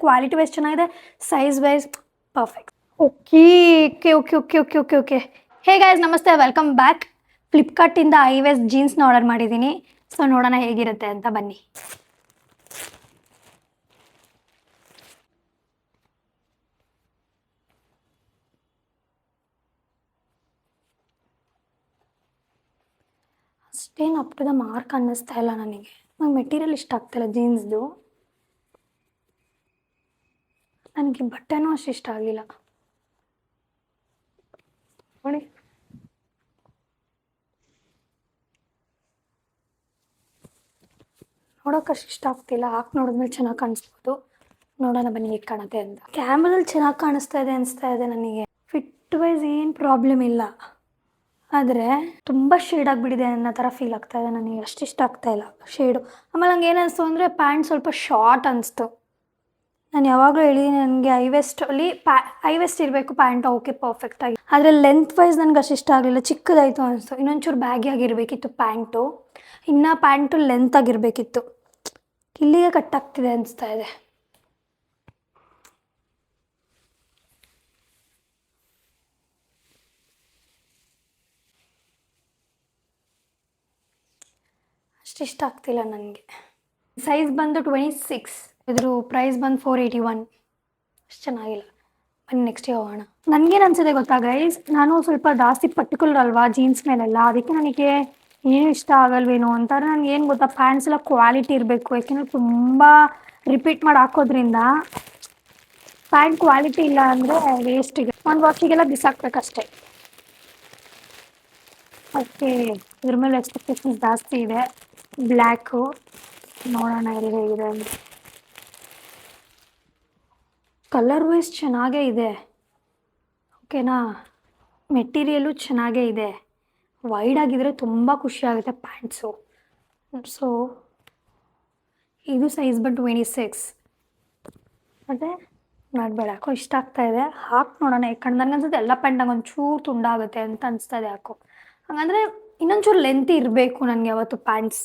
Quality wise ಚೆನ್ನಾಗಿದೆ, size wise perfect. Okay okay okay okay okay okay okay hey guys, ನಮಸ್ತೆ, welcome back. ಫ್ಲಿಪ್ಕಾರ್ಟಿಂದ ಐವೇಸ್ ಜೀನ್ಸ್ನ order ಮಾಡಿದ್ದೀನಿ. ಸೊ ನೋಡೋಣ ಹೇಗಿರುತ್ತೆ ಅಂತ, ಬನ್ನಿ. ಅಷ್ಟೇನು ಅಪ್ ಟು ದ ಮಾರ್ಕ್ ಅನ್ನಿಸ್ತಾ ಇಲ್ಲ ನನಗೆ. ನಂಗೆ ಮೆಟೀರಿಯಲ್ ಇಷ್ಟ ಆಗ್ತಾಯಿಲ್ಲ ಜೀನ್ಸ್ದು. ನನಗೆ ಬಟ್ಟೆನೂ ಅಷ್ಟು ಇಷ್ಟ ಆಗಲಿಲ್ಲ ನೋಡಿ. ನೋಡೋಕೆ ಅಷ್ಟು ಇಷ್ಟ ಆಗ್ತಿಲ್ಲ. ಹಾಕಿ ನೋಡಿದ್ಮೇಲೆ ಚೆನ್ನಾಗಿ ಕಾಣಿಸ್ಬೋದು. ನೋಡೋಣ ಬನ್ನಿ ಹೇಗೆ ಕಾಣುತ್ತೆ ಅಂತ. ಕ್ಯಾಮ್ರಲ್ಲಿ ಚೆನ್ನಾಗಿ ಕಾಣಿಸ್ತಾ ಇದೆ ಅನಿಸ್ತಾ ಇದೆ ನನಗೆ. ಫಿಟ್ ವೈಸ್ ಏನು ಪ್ರಾಬ್ಲಮ್ ಇಲ್ಲ, ಆದರೆ ತುಂಬ ಶೇಡ್ ಆಗಿಬಿಟ್ಟಿದೆ ಅನ್ನೋ ಥರ ಫೀಲ್ ಆಗ್ತಾ ಇದೆ ನನಗೆ. ಅಷ್ಟು ಇಷ್ಟ ಆಗ್ತಾಯಿಲ್ಲ ಶೇಡು. ಆಮೇಲೆ ನಂಗೆ ಏನು ಅನಿಸ್ತು ಅಂದರೆ ಪ್ಯಾಂಟ್ ಸ್ವಲ್ಪ ಶಾರ್ಟ್ ಅನಿಸ್ತು. ನಾನು ಯಾವಾಗಲೂ ಹೇಳಿದ್ದೀನಿ ನನಗೆ ಐವೆಸ್ಟ್ ಇರಬೇಕು ಪ್ಯಾಂಟ್, ಓಕೆ ಪರ್ಫೆಕ್ಟಾಗಿ. ಆದರೆ ಲೆಂತ್ ವೈಸ್ ನನಗೆ ಅಷ್ಟು ಇಷ್ಟ ಆಗಲಿಲ್ಲ, ಚಿಕ್ಕದಾಯಿತು ಅನಿಸ್ತು. ಇನ್ನೊಂಚೂರು ಬ್ಯಾಗಿ ಆಗಿರಬೇಕಿತ್ತು ಪ್ಯಾಂಟು, ಇನ್ನು ಪ್ಯಾಂಟು ಲೆಂತ್ ಆಗಿರಬೇಕಿತ್ತು. ಇಲ್ಲಿಗೆ ಕಟ್ಟಾಗ್ತಿದೆ ಅನಿಸ್ತಾ ಇದೆ. ಅಷ್ಟು ಇಷ್ಟ ಆಗ್ತಿಲ್ಲ ನನಗೆ. ಸೈಜ್ ಬಂದು 26, ಇದ್ರ ಪ್ರೈಸ್ ಬಂದು 481. ಅಷ್ಟು ಚೆನ್ನಾಗಿಲ್ಲ. ಬನ್ನಿ ನೆಕ್ಸ್ಟಿಗೆ ಹೋಗೋಣ. ನನಗೇನು ಅನಿಸಿದೆ ಗೊತ್ತಾ ಗೈಸ್, ನಾನು ಸ್ವಲ್ಪ ಜಾಸ್ತಿ ಪರ್ಟಿಕ್ಯುಲರ್ ಅಲ್ವಾ ಜೀನ್ಸ್ ಮೇಲೆಲ್ಲ, ಅದಕ್ಕೆ ನನಗೆ ಏನು ಇಷ್ಟ ಆಗಲ್ವೇನೋ ಅಂತಾರೆ. ನನಗೆ ಏನು ಗೊತ್ತಾ, ಪ್ಯಾಂಟ್ಸ್ ಎಲ್ಲ ಕ್ವಾಲಿಟಿ ಇರಬೇಕು. ಯಾಕೆಂದರೆ ತುಂಬ ರಿಪೀಟ್ ಮಾಡಿ ಹಾಕೋದ್ರಿಂದ ಪ್ಯಾಂಟ್ ಕ್ವಾಲಿಟಿ ಇಲ್ಲ ಅಂದರೆ ವೇಸ್ಟಿಗೆ, ಒಂದು ವಾಶಿಗೆಲ್ಲ ಬಿಸಾಕ್ಬೇಕಷ್ಟೆ. ಓಕೆ, ಇದ್ರ ಮೇಲೆ ಎಕ್ಸ್ಪೆಕ್ಟೇಷನ್ಸ್ ಜಾಸ್ತಿ ಇದೆ. ಬ್ಲ್ಯಾಕು ನೋಡೋಣ ಎಲ್ಲಿ ಹೇಗಿದೆ ಅಂತ. ಕಲರ್ ವೈಸ್ ಚೆನ್ನಾಗೇ ಇದೆ, ಓಕೆನಾ. ಮೆಟೀರಿಯಲು ಚೆನ್ನಾಗೇ ಇದೆ. ವೈಡ್ ಆಗಿದ್ರೆ ತುಂಬ ಖುಷಿ ಆಗುತ್ತೆ ಪ್ಯಾಂಟ್ಸು. ಸೊ ಇದು ಸೈಜ್ ಬಂದು 26. ಮತ್ತು ಮಾಡಬೇಡ, ಯಾಕೋ ಇಷ್ಟ ಆಗ್ತಾಯಿದೆ. ಹಾಕಿ ನೋಡೋಣ ಯಾಕಂದ್ರೆ ನನಗೆ ಅನ್ಸುತ್ತೆ ಎಲ್ಲ ಪ್ಯಾಂಟ್ ನಂಗೆ ಒಂಚೂರು ತುಂಡಾಗುತ್ತೆ ಅಂತ ಅನಿಸ್ತಾ ಇದೆ ಯಾಕೋ. ಹಾಗಂದರೆ ಇನ್ನೊಂಚೂರು ಲೆಂತ್ ಇರಬೇಕು ನನಗೆ ಅವತ್ತು ಪ್ಯಾಂಟ್ಸ್.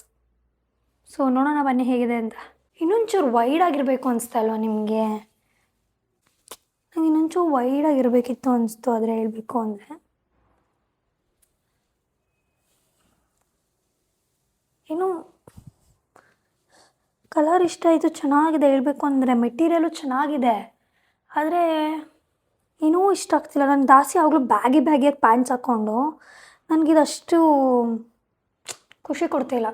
ಸೊ ನೋಡೋಣ ಬನ್ನಿ ಹೇಗಿದೆ ಅಂತ. ಇನ್ನೊಂಚೂರು ವೈಡ್ ಆಗಿರಬೇಕು ಅನಿಸ್ತಾ ಇಲ್ವಾ ನಿಮಗೆ? ನಂಗೆ ಇನ್ನೊಂಚೂರು ವೈಡ್ ಆಗಿರಬೇಕಿತ್ತು ಅನಿಸ್ತು, ಆದರೆ ಹೇಳಬೇಕು ಅಂದರೆ. ಏನು ಕಲರ್ ಇಷ್ಟ ಆಯಿತು, ಚೆನ್ನಾಗಿದೆ. ಹೇಳಬೇಕು ಅಂದರೆ ಮೆಟೀರಿಯಲು ಚೆನ್ನಾಗಿದೆ, ಆದರೆ ಏನೂ ಇಷ್ಟ ಆಗ್ತಿಲ್ಲ. ನಾನು ಜಾಸ್ತಿ ಯಾವಾಗಲೂ ಬ್ಯಾಗಿಯಾಗಿ ಪ್ಯಾಂಟ್ಸ್ ಹಾಕ್ಕೊಂಡು ನನಗಿದಷ್ಟು ಖುಷಿ ಕೊಡ್ತಿಲ್ಲ.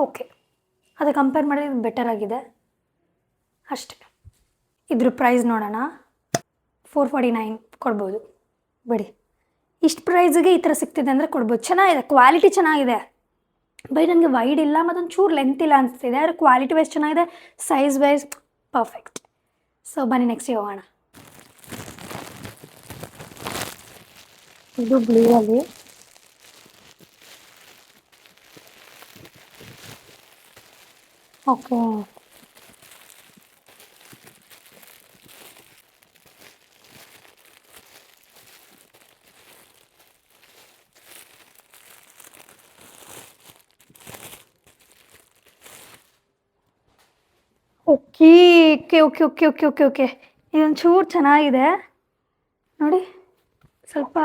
ಓಕೆ ಅದು ಕಂಪೇರ್ ಮಾಡಿದ್ರೆ ಇದು ಬೆಟರ್ ಆಗಿದೆ ಅಷ್ಟೇ. ಇದ್ರ ಪ್ರೈಸ್ ನೋಡೋಣ, 449 ಕೊಡ್ಬೋದು. ಬಿಡಿ, ಇಷ್ಟು ಪ್ರೈಸಿಗೆ ಈ ಥರ ಸಿಗ್ತಿದೆ ಅಂದರೆ ಕೊಡ್ಬೋದು. ಚೆನ್ನಾಗಿದೆ, ಕ್ವಾಲಿಟಿ ಚೆನ್ನಾಗಿದೆ. ನನಗೆ ವೈಡ್ ಇಲ್ಲ ಮತ್ತೊಂದು ಚೂರು ಲೆಂತ್ ಇಲ್ಲ ಅನಿಸ್ತಿದೆ, ಆದರೆ ಕ್ವಾಲಿಟಿ ವೈಸ್ ಚೆನ್ನಾಗಿದೆ, ಸೈಜ್ ವೈಸ್ ಪರ್ಫೆಕ್ಟ್. ಸೊ ಬನ್ನಿ ನೆಕ್ಸ್ಟಿಗೆ ಹೋಗೋಣ. ಇದು ಬ್ಲೂ ಅಲ್ಲಿ, okay. Okay okay okay okay okay okay okay ಇದೊಂದು ಚೂರು ಚೆನ್ನಾಗಿದೆ ನೋಡಿ. ಸ್ವಲ್ಪ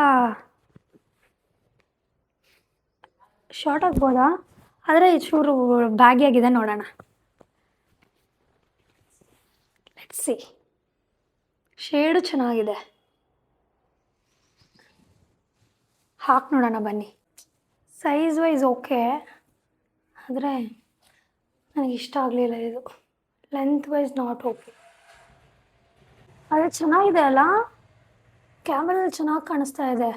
ಶಾರ್ಟ್ ಆಗ್ಬೋದಾ, ಆದರೆ ಚೂರು ಬ್ಯಾಗಿಯಾಗಿದೆ. ನೋಡೋಣ, ಲೆಟ್ಸ್ ಸಿ. ಶೇಡು ಚೆನ್ನಾಗಿದೆ, ಹಾಕಿ ನೋಡೋಣ ಬನ್ನಿ. ಸೈಜ್ ವೈಸ್ ಓಕೆ, ಆದರೆ ನನಗೆ ಇಷ್ಟ ಆಗಲಿಲ್ಲ ಇದು. ಲೆಂತ್ ವೈಸ್ ನಾಟ್ ಓಕೆ, ಆದರೆ ಚೆನ್ನಾಗಿದೆ ಅಲ್ಲ, ಕ್ಯಾಮ್ರಲ್ಲಿ ಚೆನ್ನಾಗಿ ಕಾಣಿಸ್ತಾ ಇದೆ.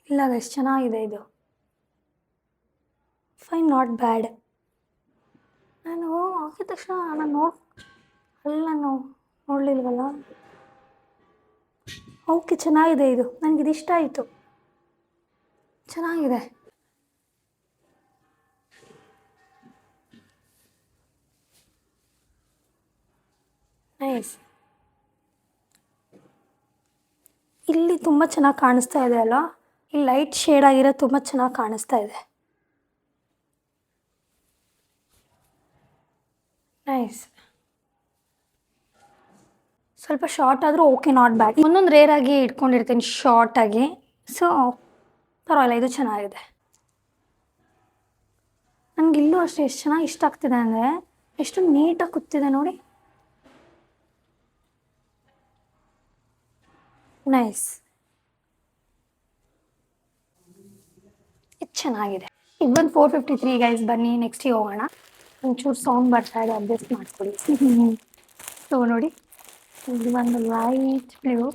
ಇಲ್ಲ ಗೈಸ್, ಚೆನ್ನಾಗಿದೆ ಇದು. Fine, not bad. ನಾನು ಹಾಕಿದ ತಕ್ಷಣ ನಾನು ನೋಡಲಿಲ್ವಲ್ಲ. ಓಕೆ, ಚೆನ್ನಾಗಿದೆ ಇದು, ನನಗಿದು ಇಷ್ಟ ಆಯಿತು, ಚೆನ್ನಾಗಿದೆ. ನೈಸ್. ಇಲ್ಲಿ ತುಂಬ ಚೆನ್ನಾಗಿ ಕಾಣಿಸ್ತಾ ಇದೆ ಅಲ್ಲ, ಇಲ್ಲಿ ಲೈಟ್ ಶೇಡ್ ಆಗಿರೋ ತುಂಬ ಚೆನ್ನಾಗಿ ಕಾಣಿಸ್ತಾ ಇದೆ. ನೈಸ್. ಸ್ವಲ್ಪ ಶಾರ್ಟ್ ಆದರೂ ಓಕೆ, ನಾಟ್ ಬ್ಯಾಡ್. ಒಂದೊಂದು ರೇರಾಗಿ ಇಟ್ಕೊಂಡಿರ್ತೀನಿ ಶಾರ್ಟಾಗಿ, ಸೊ ಪರವಾಗಿಲ್ಲ, ಇದು ಚೆನ್ನಾಗಿದೆ. ನನಗೆ ಇಲ್ಲೂ ಅಷ್ಟೇ ಎಷ್ಟು ಚೆನ್ನಾಗಿ ಇಷ್ಟ ಆಗ್ತಿದೆ ಅಂದರೆ, ಎಷ್ಟು ನೀಟಾಗಿ ಕೂತಿದೆ ನೋಡಿ. ನೈಸ್. ಇದು ಚೆನ್ನಾಗಿದೆ. ಇದು ಬಂದು 453 ಗೈಸ್. ಬನ್ನಿ ನೆಕ್ಸ್ಟಿಗೆ ಹೋಗೋಣ. ಒಂಚೂರು ಸೌಂಡ್ ಬರ್ತಾ ಇದೆ, ಅಡ್ಜಸ್ಟ್ ಮಾಡಿಕೊಡಿ. ಸೊ ನೋಡಿ, ಇದು ಒಂದು ಲೈಟ್ ಬ್ಲೂ.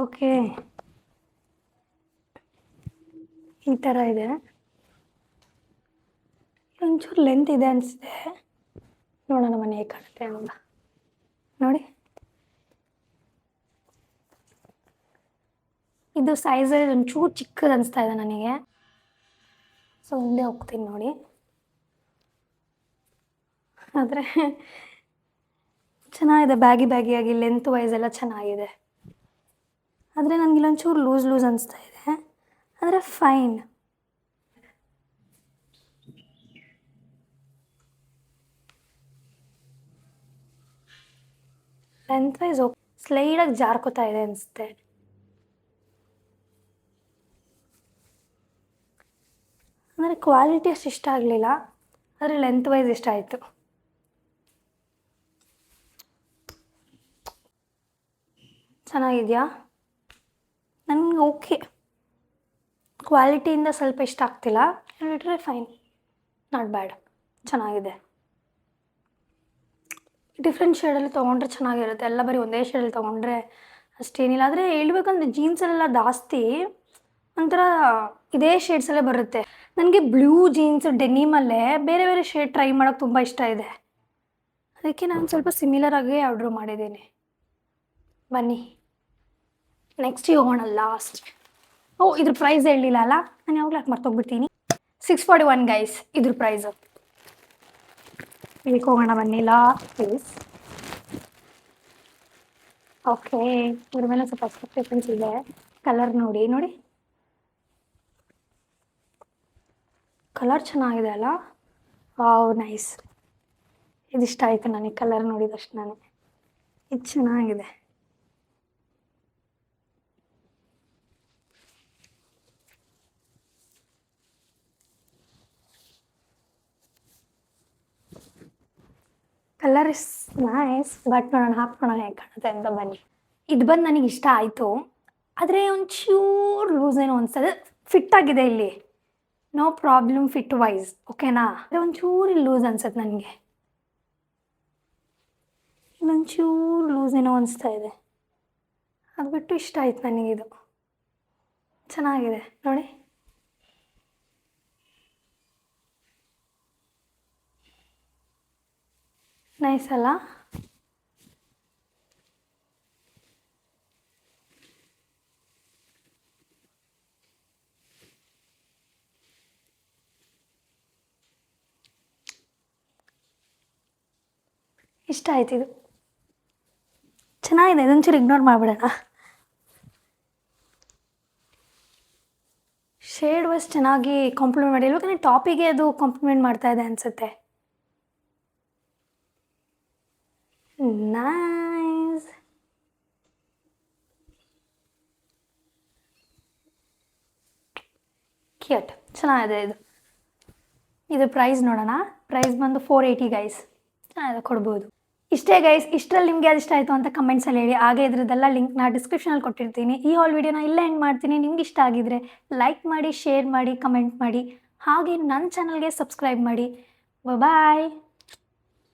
ಓಕೆ, ಈ ಥರ ಇದೆ. ಒಂಚೂರು ಲೆಂತ್ ಇದೆ ಅನಿಸಿದೆ, ನೋಡೋಣ ಮನೆ ಹೇಗೆ ಕಾಣುತ್ತೆ ಅಂತ. ನೋಡಿ, ಇದು ಸೈಜಲ್ಲಿ ಒಂಚೂರು ಚಿಕ್ಕದು ಅನಿಸ್ತಾ ಇದೆ ನನಗೆ, ಸೊ ಮುಂದೆ ಹೋಗ್ತೀನಿ ನೋಡಿ. ಆದರೆ ಚೆನ್ನಾಗಿದೆ, ಬ್ಯಾಗಿಯಾಗಿ ಲೆಂತ್ ವೈಸ್ ಎಲ್ಲ ಚೆನ್ನಾಗಿದೆ. ಆದರೆ ನನಗೆ ಇಲ್ಲೊಂಚೂರು ಲೂಸ್ ಅನಿಸ್ತಾ ಇದೆ, ಆದರೆ ಫೈನ್. ಲೆಂತ್ ವೈಸ್ ಸ್ಲೈಡಾಗಿ ಜಾರ್ಕೋತಾ ಇದೆ ಅನಿಸುತ್ತೆ. ಅಂದರೆ ಕ್ವಾಲಿಟಿ ಅಷ್ಟು ಇಷ್ಟ ಆಗಲಿಲ್ಲ, ಆದರೆ ಲೆಂತ್ ವೈಸ್ ಇಷ್ಟ ಆಯಿತು. ಚೆನ್ನಾಗಿದೆಯಾ? ನನಗೆ ಓಕೆ, ಕ್ವಾಲಿಟಿಯಿಂದ ಸ್ವಲ್ಪ ಇಷ್ಟ ಆಗ್ತಿಲ್ಲ, ಬಿಟ್ಟರೆ ಫೈನ್, ನಾಟ್ ಬ್ಯಾಡ್, ಚೆನ್ನಾಗಿದೆ. ಡಿಫ್ರೆಂಟ್ ಶೇಡಲ್ಲಿ ತೊಗೊಂಡ್ರೆ ಚೆನ್ನಾಗಿರುತ್ತೆ, ಎಲ್ಲ ಬರೀ ಒಂದೇ ಶೇಡಲ್ಲಿ ತೊಗೊಂಡ್ರೆ ಅಷ್ಟೇನಿಲ್ಲ. ಆದರೆ ಹೇಳ್ಬೇಕಂದ್ರೆ ಜೀನ್ಸಲ್ಲೆಲ್ಲ ಜಾಸ್ತಿ ಒಂಥರ ಇದೇ ಶೇಡ್ಸಲ್ಲೇ ಬರುತ್ತೆ. ನನಗೆ ಬ್ಲೂ ಜೀನ್ಸು ಡೆನಿಮಲ್ಲೇ ಬೇರೆ ಬೇರೆ ಶೇಡ್ ಟ್ರೈ ಮಾಡೋಕ್ಕೆ ತುಂಬ ಇಷ್ಟ ಇದೆ, ಅದಕ್ಕೆ ನಾನು ಸ್ವಲ್ಪ ಸಿಮಿಲರಾಗಿ ಆರ್ಡ್ರ್ ಮಾಡಿದ್ದೀನಿ. ಬನ್ನಿ ನೆಕ್ಸ್ಟಿಗೆ ಹೋಗೋಣ, ಲಾಸ್ಟ್. ಇದ್ರ ಪ್ರೈಸ್ ಹೇಳಲಿಲ್ಲ ಅಲ್ಲ, ನಾನು ಯಾವಾಗಲೂ ಯಾಕೆ ಮರ್ತೋಗ್ಬಿಡ್ತೀನಿ. 641 ಗೈಸ್ ಇದ್ರ ಪ್ರೈಸು. ಇದಕ್ಕೆ ಹೋಗೋಣ ಬನ್ನಿ, ಪ್ಲೀಸ್. ಓಕೆ, ಇದ್ರ ಮೇಲೆ ಸ್ವಲ್ಪ ಎಕ್ಸ್ಪೆಕ್ಟೇಷನ್ಸ್ ಇದೆ. ಕಲರ್ ನೋಡಿ, ಕಲರ್ ಚೆನ್ನಾಗಿದೆ ಅಲ್ಲ. Wow, nice. ಇದಿಷ್ಟ ಆಯಿತು ನನಗೆ, ಕಲರ್ ನೋಡಿದಷ್ಟು ನನಗೆ ಇದು ಚೆನ್ನಾಗಿದೆ. ಕಲರ್ ಇಸ್ ನೈಸ್, ಬಟ್ ಹಾಕ್ಕೊಳೋಣ ಹೇಗೆ ಕಾಣುತ್ತೆ ಅಂತ. ಬನ್ನಿ, ಇದು ಬಂದು ನನಗೆ ಇಷ್ಟ ಆಯಿತು, ಆದರೆ ಒಂಚೂರು ಲೂಸ್ ಏನೋ ಅನಿಸ್ತದೆ. ಫಿಟ್ ಆಗಿದೆ ಇಲ್ಲಿ, ನೋ ಪ್ರಾಬ್ಲಮ್ ಫಿಟ್ ವೈಸ್, ಓಕೆನಾ. ಆದರೆ ಒಂಚೂರು ಲೂಸ್ ಅನ್ಸುತ್ತೆ ನನಗೆ, ಇಲ್ಲೊಂಚೂರು ಲೂಸ್ ಏನೋ ಅನಿಸ್ತಾ ಇದೆ. ಅದು ಬಿಟ್ಟು ಇಷ್ಟ ಆಯ್ತು ನನಗಿದು, ಚೆನ್ನಾಗಿದೆ ನೋಡಿ. ನೈಸ್ ಅಲ್ಲ? ಇಷ್ಟ ಆಯ್ತು, ಇದು ಚೆನ್ನಾಗಿದೆ. ಇದೊಂಚೂರು ಇಗ್ನೋರ್ ಮಾಡಿಬಿಡೋಣ. ಶೇಡ್ ವೈಸ್ ಚೆನ್ನಾಗಿ ಕಾಂಪ್ಲಿಮೆಂಟ್ ಮಾಡಿ, ಇವಾಗ ಟಾಪಿಗೆ ಅದು ಕಾಂಪ್ಲಿಮೆಂಟ್ ಮಾಡ್ತಾ ಇದೆ ಅನಿಸುತ್ತೆ. ನೈಸ್. ಕ್ಯೂಟ್, ಚೆನ್ನಾಗಿದೆ ಇದು. ಇದು ಪ್ರೈಸ್ ನೋಡೋಣ. ಪ್ರೈಸ್ ಬಂದು 480 ಗೈಸ್. ಚೆನ್ನಾಗಿದೆ, ಕೊಡ್ಬೋದು. ಇಷ್ಟೇ ಗೈಸ್. ಇಷ್ಟರಲ್ಲಿ ನಿಮಗೆ ಅದು ಇಷ್ಟ ಆಯಿತು ಅಂತ ಕಮೆಂಟ್ಸಲ್ಲಿ ಹೇಳಿ. ಹಾಗೆ ಇದ್ರದ್ದೆಲ್ಲ ಲಿಂಕ್ನ ಡಿಸ್ಕ್ರಿಪ್ಷನಲ್ಲಿ ಕೊಟ್ಟಿರ್ತೀನಿ. ಈ ಹಾಲ್ ವೀಡಿಯೋನ ಇಲ್ಲೇ ಎಂಡ್ ಮಾಡ್ತೀನಿ. ನಿಮ್ಗೆ ಇಷ್ಟ ಆಗಿದ್ರೆ ಲೈಕ್ ಮಾಡಿ, ಶೇರ್ ಮಾಡಿ, ಕಮೆಂಟ್ ಮಾಡಿ. ಹಾಗೆ ನನ್ನ ಚಾನಲ್ಗೆ ಸಬ್ಸ್ಕ್ರೈಬ್ ಮಾಡಿ. ಬಾಯ್.